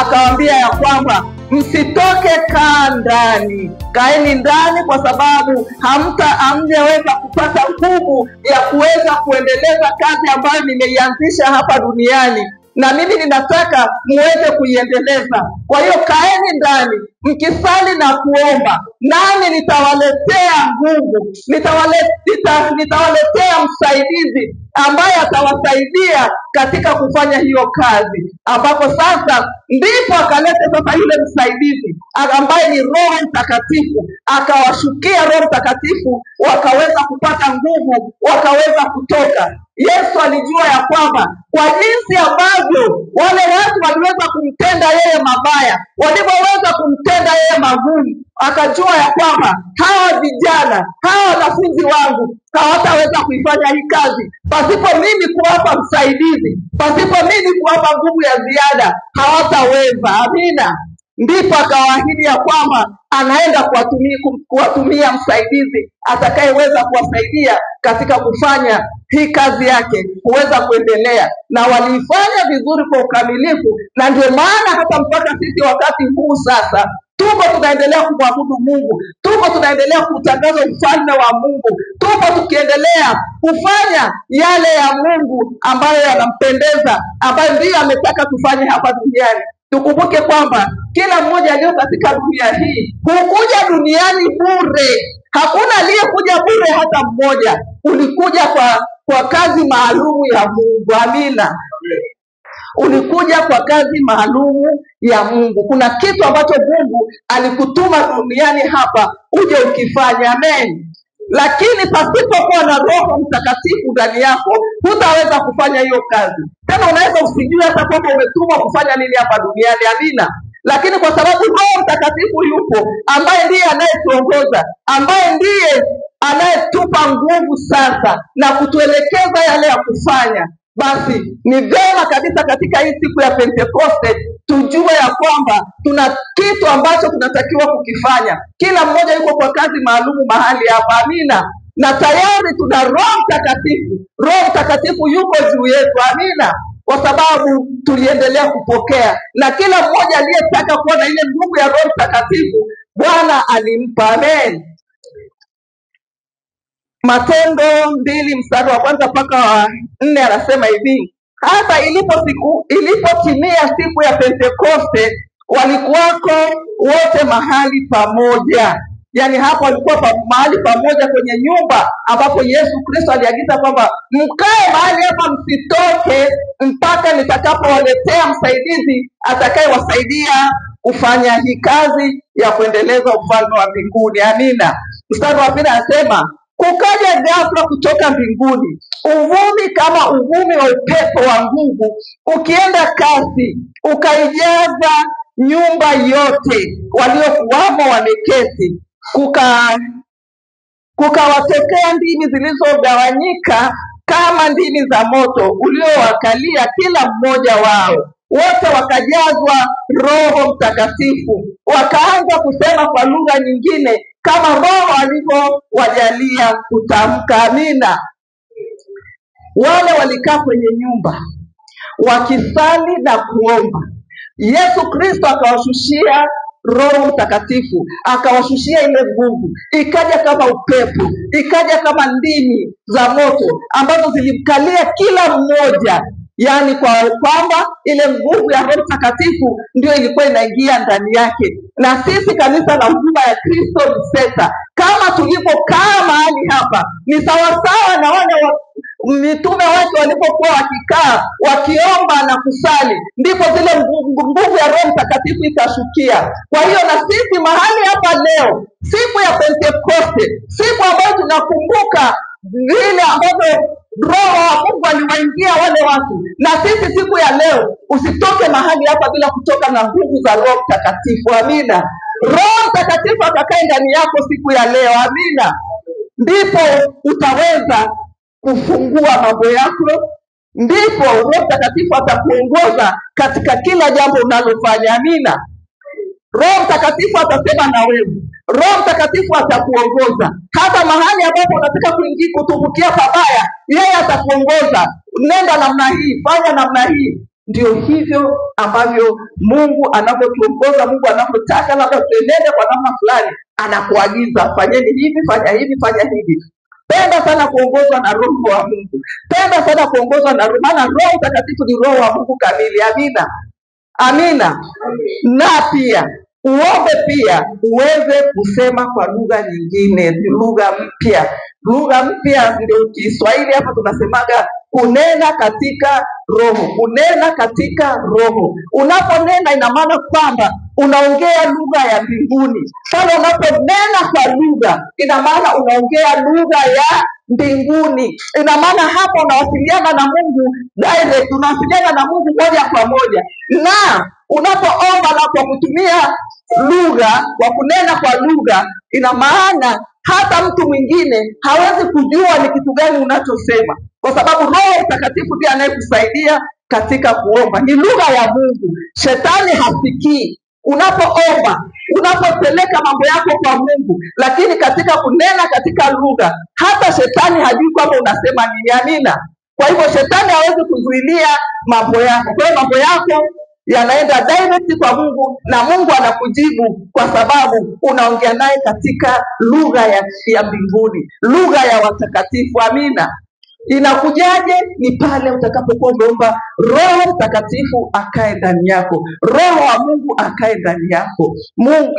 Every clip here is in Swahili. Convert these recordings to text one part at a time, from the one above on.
akawaambia ya kwamba msitoke, kaa ndani, kaeni ndani, kwa sababu hamjaweza kupata nguvu ya kuweza kuendeleza kazi ambayo nimeianzisha hapa duniani, na mimi ninataka muweze kuiendeleza. Kwa hiyo kaeni ndani mkisali na kuomba, nami nitawaletea nguvu, nitawaletea msaidizi ambaye atawasaidia katika kufanya hiyo kazi. Ambapo sasa ndipo akaleta sasa yule msaidizi ambaye ni Roho Mtakatifu, akawashukia Roho Mtakatifu, wakaweza kupata nguvu, wakaweza kutoka. Yesu alijua ya kwamba kwa jinsi ambavyo wale watu waliweza kumtenda yeye mabaya, walivyoweza kumtenda yeye magumu, akajua ya kwamba hawa vijana, hawa wanafunzi wangu hawataweza kuifanya hii kazi pasipo mimi kuwapa msaidizi, pasipo mimi kuwapa nguvu ya ziada, hawataweza. Amina. Ndipo akawaahidi ya kwamba anaenda kuwatumia msaidizi atakayeweza kuwasaidia katika kufanya hii kazi yake, kuweza kuendelea. Na waliifanya vizuri kwa ukamilifu, na ndio maana hata mpaka sisi wakati huu sasa tuko tunaendelea kumwabudu Mungu, tuko tunaendelea kutangaza ufalme wa Mungu, tuko tukiendelea kufanya yale ya Mungu ambayo yanampendeza, ambayo ndiyo ametaka tufanye hapa duniani. Tukumbuke kwamba kila mmoja aliyo katika dunia hii hukuja duniani bure. Hakuna aliyekuja bure hata mmoja. Ulikuja kwa kazi maalumu ya Mungu. Amina. Ulikuja kwa kazi maalumu ya Mungu. Kuna kitu ambacho Mungu alikutuma duniani hapa uje ukifanya. Amen. Lakini pasipokuwa na Roho Mtakatifu ndani yako, hutaweza kufanya hiyo kazi. Tena unaweza usijue hata kwamba umetumwa kufanya nini hapa duniani. Amina. Lakini kwa sababu Roho Mtakatifu yupo, ambaye ndiye anayetuongoza, ambaye ndiye anayetupa nguvu sasa na kutuelekeza yale ya kufanya, basi ni vyema kabisa katika hii siku ya Pentekoste tujue ya kwamba tuna kitu ambacho tunatakiwa kukifanya. Kila mmoja yuko kwa kazi maalumu mahali hapa. Amina. Na tayari tuna Roho Mtakatifu. Roho Mtakatifu yuko juu yetu. Amina. Kwa sababu tuliendelea kupokea, na kila mmoja aliyetaka kuwa na ile nguvu ya Roho Mtakatifu Bwana alimpa. Amen. Matendo 2:1 mpaka 4 anasema hivi: hata ilipotimia siku ya Pentekoste, walikuwako wote mahali pamoja. Yani hapo walikuwa mahali pamoja kwenye nyumba ambapo Yesu Kristo aliagiza kwamba mkae mahali hapa, msitoke mpaka nitakapowaletea msaidizi atakayewasaidia kufanya hii kazi ya kuendeleza ufalme wa mbinguni. Amina. Mstari wa 2 anasema, kukaja ghafla kutoka mbinguni uvumi kama uvumi wa upepo wa nguvu, ukienda kasi, ukaijaza nyumba yote waliokuwamo wameketi. Kukawatokea ndimi zilizogawanyika kama ndimi za moto uliowakalia kila mmoja wao. Wote wakajazwa Roho Mtakatifu, wakaanza kusema kwa lugha nyingine kama Roho alivyowajalia kutamka. Amina. Wale walikaa kwenye nyumba wakisali na kuomba. Yesu Kristo akawashushia Roho Mtakatifu, akawashushia ile nguvu, ikaja kama upepo, ikaja kama ndimi za moto ambazo zilimkalia kila mmoja. Yani kwamba ile nguvu ya Roho Mtakatifu ndio ilikuwa inaingia ndani yake. Na sisi kanisa la huduma ya Kristo Mseta, kama tulivyokaa mahali hapa, ni sawasawa na wale mitume wake walipokuwa wakikaa wakiomba na kusali, ndipo zile nguvu ya Roho Mtakatifu ikashukia. Kwa hiyo na sisi mahali hapa leo, siku ya Pentekoste, siku ambayo tunakumbuka vile ambavyo Roho wa Mungu aliwaingia wale watu, na sisi siku ya leo usitoke mahali hapa bila kutoka na nguvu za Roho Mtakatifu. Amina. Roho Mtakatifu akakae ndani yako siku ya leo. Amina. Ndipo utaweza kufungua mambo yako, ndipo Roho Mtakatifu atakuongoza katika kila jambo unalofanya. Amina. Roho Mtakatifu atasema na wewe. Roho Mtakatifu atakuongoza hata mahali ambapo unataka kuingia kutumbukia pabaya, yeye atakuongoza. Nenda namna hii, fanya namna hii. Ndio hivyo ambavyo Mungu anavyotuongoza, Mungu anavyotaka labda tuenende kwa namna fulani, anakuagiza fanyeni hivi, fanya hivi, fanya hivi. Penda sana kuongozwa na Roho wa Mungu. Penda sana kuongozwa na Roho, maana Roho Mtakatifu ni Roho wa Mungu kamili. Amina. Amina. Na pia uombe pia uweze kusema kwa lugha nyingine, lugha mpya. Lugha mpya ndio Kiswahili hapa tunasemaga kunena katika roho, kunena katika roho. Unaponena ina maana kwamba unaongea lugha ya mbinguni. Pale unaponena kwa lugha ina maana unaongea lugha ya mbinguni. Ina maana hapa unawasiliana na Mungu direct, unawasiliana na Mungu moja kwa moja. Na unapoomba na kwa kutumia lugha, kwa kunena kwa lugha, ina maana hata mtu mwingine hawezi kujua ni kitu gani unachosema, kwa sababu Roho Mtakatifu ndiye anayekusaidia katika kuomba. Ni lugha ya Mungu. Shetani hasikii unapoomba, unapopeleka mambo yako kwa Mungu, lakini katika kunena katika lugha, hata shetani hajui kwamba unasema nini. Amina. Kwa hivyo shetani hawezi kuzuilia mambo yako. Kwa hiyo mambo yako yanaenda direct kwa Mungu na Mungu anakujibu kwa sababu unaongea naye katika lugha ya mbinguni, lugha ya watakatifu. Amina. Inakujaje? Ni pale utakapokuwa umeomba Roho Mtakatifu akae ndani yako, Roho wa Mungu akae ndani yako.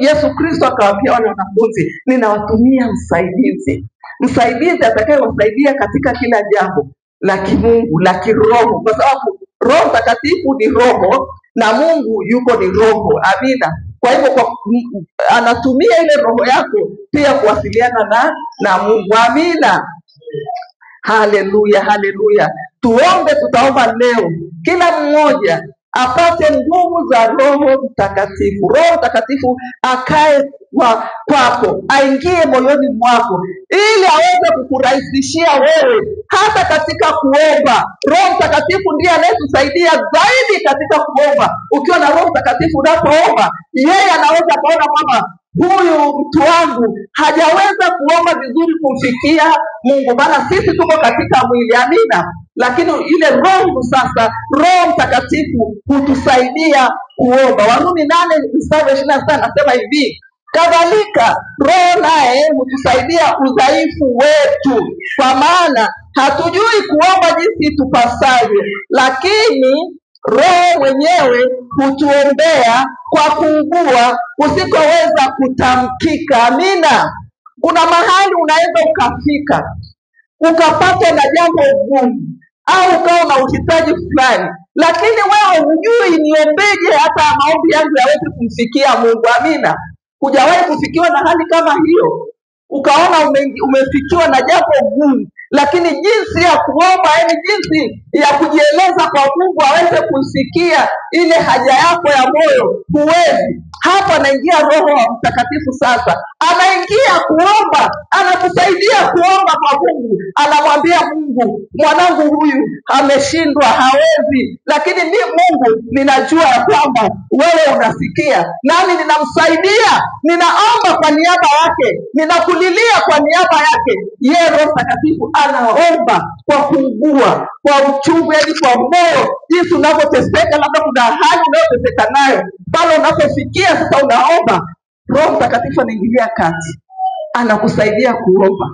Yesu Kristo akawaambia wale wanafunzi, ninawatumia msaidizi, msaidizi atakayewasaidia katika kila jambo la kimungu, la kiroho, kwa sababu Roho Mtakatifu ni roho na Mungu yuko ni roho. Amina. Kwa hivyo anatumia ile roho yako pia kuwasiliana na Mungu. Amina. Haleluya, haleluya. Tuombe, tutaomba leo kila mmoja apate nguvu za Roho Mtakatifu. Roho Mtakatifu akae kwako, aingie moyoni mwako, ili aweze kukurahisishia wewe hata katika kuomba. Roho Mtakatifu ndiye anayetusaidia zaidi katika kuomba. Ukiwa na Roho Mtakatifu unapoomba, yeye anaweza kuona kwamba huyu mtu wangu hajaweza kuomba vizuri kumfikia Mungu, maana sisi tuko katika mwili. Amina. Lakini ile Roho sasa, Roho Mtakatifu hutusaidia kuomba. Warumi 8:26 anasema hivi, kadhalika Roho naye hutusaidia udhaifu wetu, kwa maana hatujui kuomba jinsi tupasavyo, lakini Roho mwenyewe hutuombea kwa kuugua usikoweza kutamkika. Amina. Kuna mahali unaweza ukafika ukapata na jambo gumu au ukawa na uhitaji fulani, lakini wewe hujui niombeje hata maombi yangu yaweze kumfikia Mungu. Amina. Hujawahi kufikiwa na hali kama hiyo, ukaona umefikiwa na jambo gumu, lakini jinsi ya kuomba, yaani jinsi ya kujieleza kwa Mungu aweze kusikia ile haja yako ya moyo, huwezi. Hapa anaingia Roho wa Mtakatifu. Sasa anaingia kuomba, anakusaidia kuomba kwa Mungu. Anamwambia Mungu, mwanangu huyu ameshindwa, hawezi, lakini Mungu ninajua ya kwamba wewe unasikia, nami ninamsaidia, ninaomba kwa niaba yake, ninakulilia kwa niaba yake. Yeye Roho Mtakatifu anaomba kwa kuugua, kwa uchungu, yaani kwa moyo, jinsi unavyoteseka. Labda kuna hali unayoteseka nayo, pale unapofikia sasa unaomba, Roho Mtakatifu anaingilia kati, anakusaidia kuomba.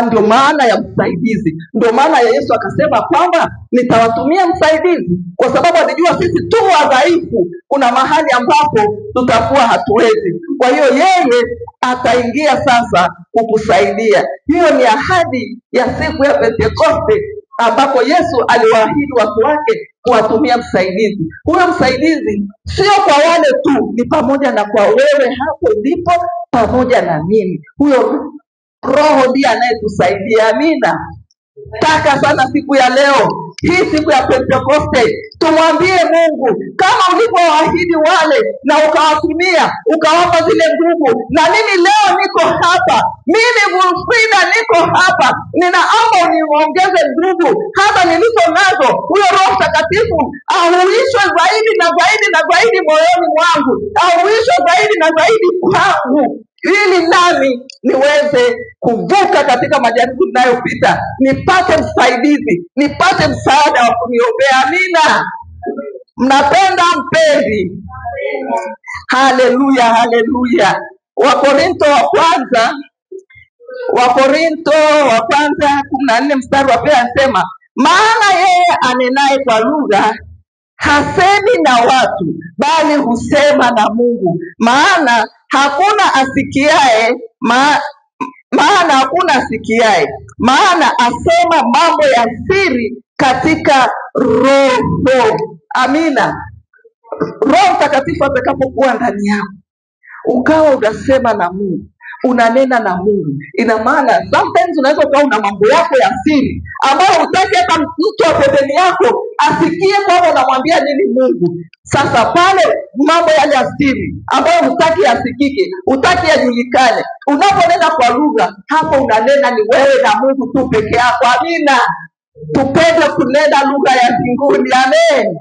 Ndio maana ya msaidizi. Ndio maana ya Yesu akasema kwamba nitawatumia msaidizi, kwa sababu alijua sisi tu wadhaifu, kuna mahali ambapo tutakuwa hatuwezi. Kwa hiyo yeye ataingia sasa kukusaidia. Hiyo ni ahadi ya siku ya Pentekoste, ambapo Yesu aliwaahidi watu wake kuwatumia msaidizi. Huyo msaidizi sio kwa wale tu, ni pamoja na kwa wewe hapo ndipo, pamoja na mimi. Huyo Roho ndiye anayetusaidia. Amina. Taka sana siku ya leo hii, siku ya Pentekoste, tumwambie Mungu kama ulivyowaahidi wale na ukawatumia, ukawapa zile nguvu. Na mimi leo niko hapa, mimi Wilfrida niko hapa, ninaomba uniongeze nguvu hata nilizo nazo. Huyo Roho Mtakatifu ahuishwe zaidi na zaidi na zaidi moyoni mwangu, ahuishwe zaidi na zaidi kwangu, ili nami niweze kuvuka katika majaribu ninayopita, nipate msaidizi, nipate msaada wa kuniombea. Amina. Mnapenda mpendi? Haleluya, haleluya. Wakorinto wa kwanza 14 mstari wa 2 anasema, maana yeye anenaye kwa lugha hasemi na watu, bali husema na Mungu, maana hakuna asikiaye, maana asema mambo ya siri katika roho. Amina. Roho Mtakatifu atakapokuwa ndani yako, ukawa unasema na Mungu, unanena na Mungu, ina maana sometimes unaweza kuwa una mambo yako ya siri ambayo hutaki hata mtu wa pembeni yako asikie kwamba unamwambia nini Mungu. Sasa pale mambo yale ya siri ambayo hutaki yasikike, hutaki yajulikane, unaponena kwa lugha, hapo unanena ni wewe na Mungu tu peke yako. Amina. Tupende kunena lugha ya mbinguni. Amen.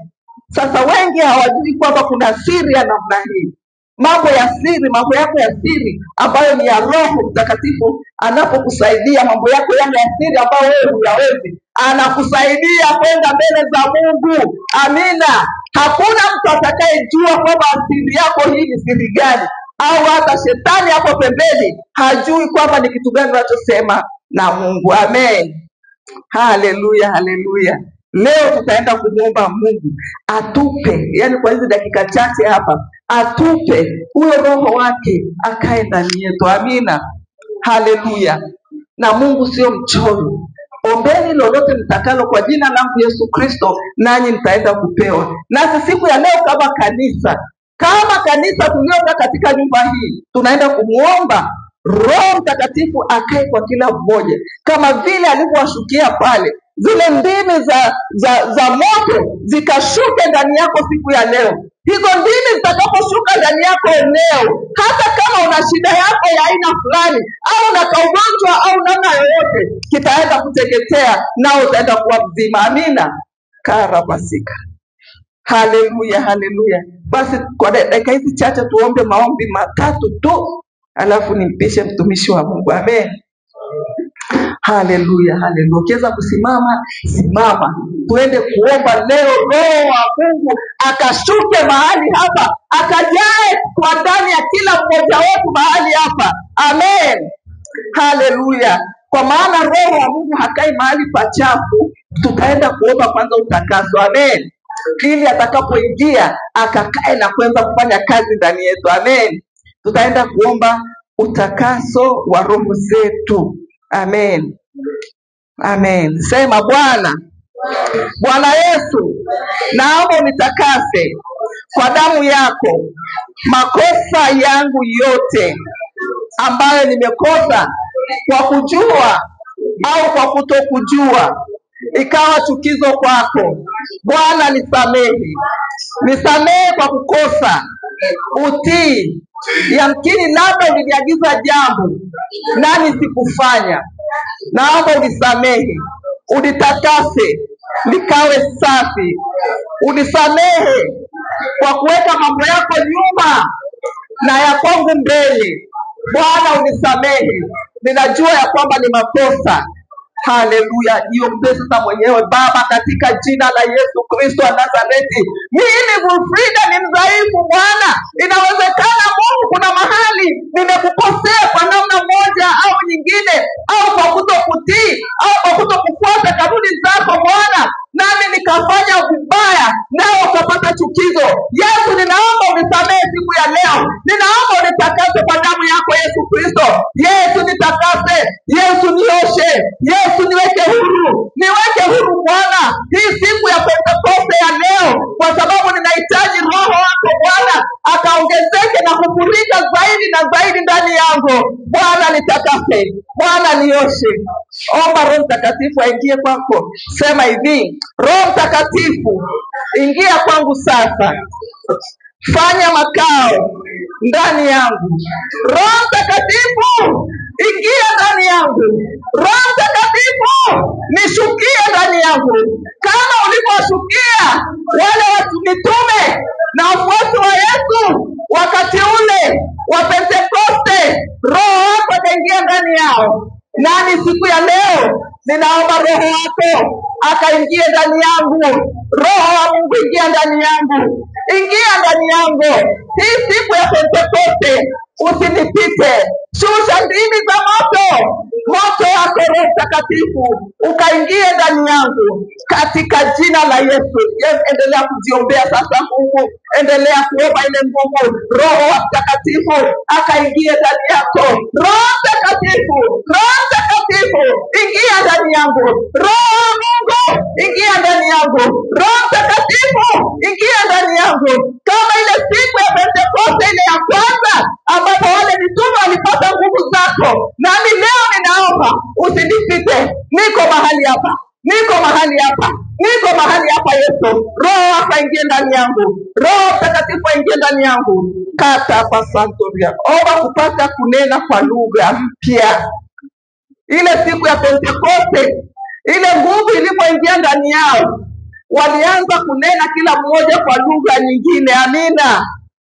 Sasa wengi hawajui kwamba kuna siri ya namna hii. Mambo ya siri, mambo yako ya siri ambayo ni ya Roho Mtakatifu anapokusaidia, mambo yako yale ya siri ambayo wewe huyawezi, anakusaidia kwenda mbele za Mungu. Amina. Hakuna mtu atakayejua kwamba siri yako hii ni siri gani, au hata shetani hapo pembeni hajui kwamba ni kitu gani unachosema na Mungu. Amen. Haleluya, haleluya. Leo tutaenda kumuomba Mungu atupe, yani kwa hizi dakika chache hapa, atupe huyo Roho wake akae ndani yetu. Amina. Haleluya. Na Mungu sio mchoyo. Ombeni lolote mtakalo kwa jina langu Yesu Kristo, nanyi mtaenda kupewa. Nasi siku ya leo kama kanisa tulioka katika nyumba hii, tunaenda kumuomba Roho Mtakatifu akae kwa kila mmoja, kama vile alivyowashukia pale, zile ndimi za moto zikashuke ndani yako siku ya leo. Hizo ndimi zitakaposhuka ndani yako leo, hata kama una shida yako ya aina fulani, au una kaugonjwa au namna yoyote, kitaenda kuteketea nao utaenda kuwa mzima. Amina. Karabasika. Haleluya, haleluya. Basi kwa dakika hizi chache tuombe maombi matatu tu, alafu nimpishe mtumishi wa Mungu. Amen. Haleluya, haleluya. Ukiweza kusimama, simama. Tuende kuomba leo Roho wa Mungu akashuke mahali hapa, akajae kwa ndani ya kila mmoja wetu mahali hapa. Amen. Haleluya. Kwa maana Roho wa Mungu hakai mahali pachafu. Tutaenda kuomba kwanza utakaso. Amen. Ili atakapoingia akakae na kuanza kufanya kazi ndani yetu. Amen. Tutaenda kuomba utakaso wa roho zetu. Amen. Amen. Sema, Bwana Yesu, naomba unitakase kwa damu yako makosa yangu yote ambayo nimekosa kwa kujua au kwa kutokujua, ikawa chukizo kwako. Bwana nisamehe kwa kukosa utii. Yamkini labda uliniagiza jambo nami sikufanya. Naomba unisamehe, unitakase nikawe safi. Unisamehe kwa kuweka mambo yako nyuma na ya kwangu mbele. Bwana unisamehe, ninajua ya kwamba ni makosa. Haleluya. Niombe sasa mwenyewe. Baba, katika jina la Yesu Kristo wa Nazareti, mimi Wilfrida ni mdhaifu Bwana. Inawezekana Mungu kuna mahali nimekukosea kwa namna moja au nyingine, au kwa kutokutii au kwa kutokufuata kanuni zako Bwana, nami nikafanya vibaya nao ukapata chukizo. Yesu, ninaomba unisamehe siku ya leo. Ninaomba unitakase kwa damu yako Yesu Kristo. Yesu nitakase, Yesu nioshe, Yesu niweke huru Bwana hii siku ya Pentekoste ya leo, kwa sababu ninahitaji Roho wako Bwana akaongezeke na kufurika zaidi na zaidi ndani yangu. Bwana nitakase, Bwana nioshe. Omba Roho Mtakatifu aingie kwako. Sema hivi, Roho Mtakatifu ingia kwangu sasa, fanya makao ndani yangu. Roho Mtakatifu ingia ndani yangu. Roho Mtakatifu nishukie ndani yangu, kama ulivyoshukia wale watu mitume na wafuasi wa Yesu wakati ule wa Pentekoste. Roho wako akaingia ndani yao, nani siku ya leo Ninaomba Roho wako akaingie ndani yangu. Roho wa Mungu ingia ndani yangu. Ingia ndani yangu. Hii siku ya Pentekoste usinipite. Shusha ndimi za moto. Moto wako Roho Mtakatifu ukaingie ndani yangu katika jina la Yesu. Yes, endelea kujiombea sasa Mungu. Endelea kuomba ile nguvu. Roho wa Mtakatifu akaingie ndani yako. Roho Mtakatifu, Roho Mtakatifu ingia ndani yangu. Roho wa Mungu ingia ndani yangu. Roho Mtakatifu ingia ndani yangu. Kama ile siku ya Pentekoste ile ya kwanza ambapo wale mitume walipata nguvu zako, nami leo ninaomba usinipite. Niko mahali hapa. Niko mahali hapa. Niko mahali hapa Yesu. Roho wako ingie ndani yangu. Roho Mtakatifu ingie ndani yangu. Kata pasantoria. Omba kupata kunena kwa lugha mpya. Ile siku ya Pentekoste, ile nguvu ilipoingia ndani yao, walianza kunena kila mmoja kwa lugha nyingine. Amina.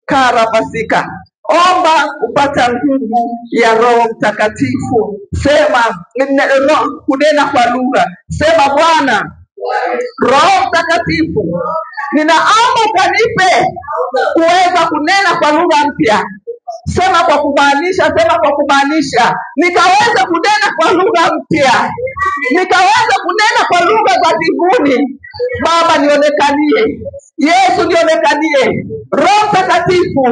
Karabasika. Omba kupata nguvu ya Roho Mtakatifu. Sema kunena kwa lugha. Sema Bwana Roho Mtakatifu, ninaomba kanipe kuweza kunena kwa lugha mpya. Sema kwa kumaanisha, sema kwa kumaanisha. Nikaweza kunena kwa lugha mpya. Nikaweza kunena kwa lugha za mbinguni. Baba nionekanie. Yesu nionekanie. Roho Mtakatifu,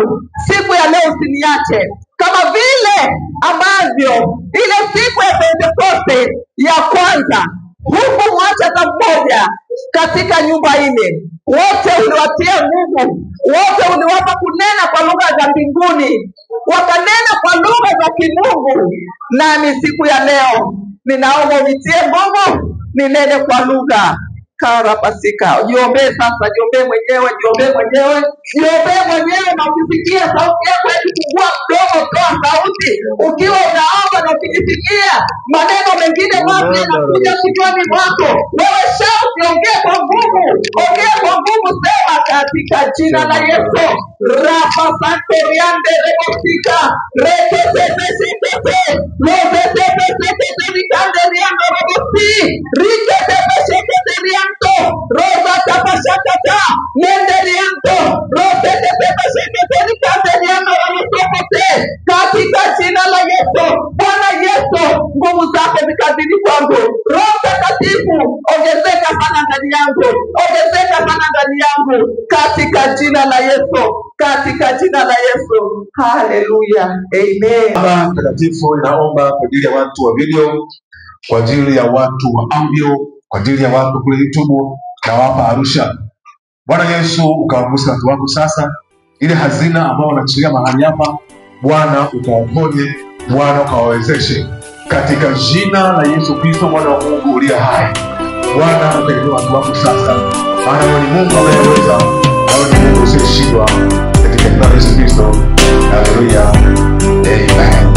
siku ya leo usiniache. Kama vile ambavyo ile siku ya Pentekoste ya kwanza huku mwacha hata mmoja katika nyumba ile. Wote uliwatia nguvu. Wote uliwapa kunena kwa lugha za mbinguni. Wakanena kwa lugha za kimungu. Nami siku ya leo ninaomba unitie nguvu ninene kwa lugha. Karabasika. Jiombee sasa, jiombee mwenyewe, jiombee mwenyewe, jiombee mwenyewe na ukisikia sauti yako ikifungua mdomo, toa sauti. Ukiwa unaomba na ukijisikia maneno mengine mapya yanakuja kichwani mwako, wewe shauti, ongea kwa nguvu, ongea kwa nguvu, sema katika jina la Yesu. Rapa santoriande rebosika, reketepesekete, lozetepesekete rikande riando robosi, riketepesekete rianto, rosa tapashakata, nende rianto, rozetepesekete rikande riando robosokote, katika jina la Yesu. Bwana Yesu, nguvu zako zikazidi kwangu. Roho Mtakatifu, ongezeka sana ndani yangu. Ongezeka sana ndani yangu. Katika jina la Yesu. Katika jina la Yesu. Haleluya. Amen. Baba Mtakatifu, naomba kwa ajili ya watu wa video, kwa ajili ya watu wa audio, kwa ajili ya watu kule YouTube na wapa Arusha. Bwana Yesu, ukawagusa watu wako sasa. Ile hazina ambao wanachilia mahali hapa, Bwana ukawaponye, Bwana ukawawezeshe. Katika jina la Yesu Kristo, mwana wa Mungu uliye hai. Bwana ukainua watu wako sasa. Maana wewe ni Mungu unayeweza, wewe ni Mungu usiyeshindwa. Katika jina la Yesu Kristo. Haleluya. Amen.